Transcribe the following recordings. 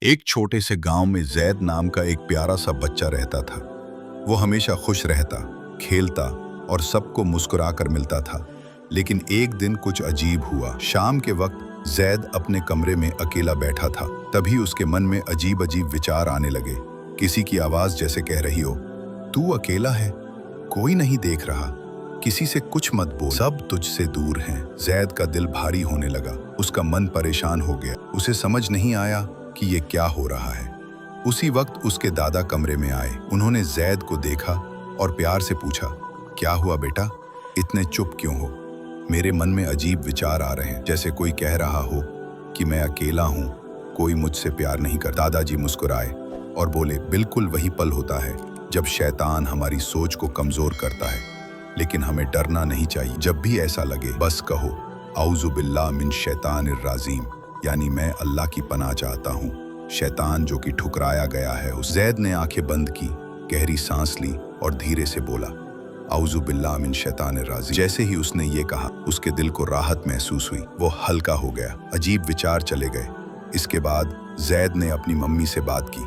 एक छोटे से गांव में जैद नाम का एक प्यारा सा बच्चा रहता था। वो हमेशा खुश रहता, खेलता और सबको मुस्कुराकर मिलता था। लेकिन एक दिन कुछ अजीब हुआ। शाम के वक्त जैद अपने कमरे में अकेला बैठा था। तभी उसके मन में अजीब अजीब विचार आने लगे। किसी की आवाज जैसे कह रही हो, तू अकेला है, कोई नहीं देख रहा, किसी से कुछ मत बोल, सब तुझसे दूर हैं। जैद का दिल भारी होने लगा, उसका मन परेशान हो गया। उसे समझ नहीं आया कि ये क्या हो रहा है। उसी वक्त उसके दादा कमरे में आए। उन्होंने जैद को देखा और प्यार से पूछा, क्या हुआ बेटा, इतने चुप क्यों हो? मेरे मन में अजीब विचार आ रहे हैं, जैसे कोई कह रहा हो कि मैं अकेला हूँ, कोई मुझसे प्यार नहीं करता। दादाजी मुस्कुराए और बोले, बिल्कुल वही पल होता है जब शैतान हमारी सोच को कमजोर करता है, लेकिन हमें डरना नहीं चाहिए। जब भी ऐसा लगे बस कहो, औज़ु बिल्लाह मिन शैतानिर राजीम, यानी मैं अल्लाह की पनाह चाहता हूँ, शैतान जो कि ठुकराया गया है। उस जैद ने आंखें बंद की, गहरी सांस ली और धीरे से बोला, औज़ु बिल्लाह मिन शैतानिर राजीम। जैसे ही उसने ये कहा, उसके दिल को राहत महसूस हुई, वो हल्का हो गया, अजीब विचार चले गए। इसके बाद जैद ने अपनी मम्मी से बात की,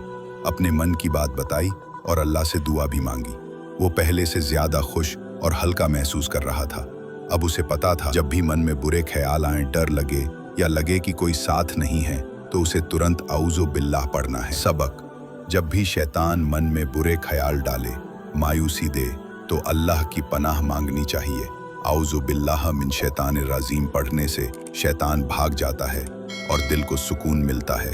अपने मन की बात बताई और अल्लाह से दुआ भी मांगी। वो पहले से ज्यादा खुश और हल्का महसूस कर रहा था। अब उसे पता था, जब भी मन में बुरे ख्याल आए, डर लगे या लगे कि कोई साथ नहीं है, तो उसे तुरंत औज़ु बिल्लाह पढ़ना है। सबक: जब भी शैतान मन में बुरे ख्याल डाले, मायूसी दे, तो अल्लाह की पनाह मांगनी चाहिए। औज़ु बिल्लाह मिन शैतानिर रजीम पढ़ने से शैतान भाग जाता है और दिल को सुकून मिलता है।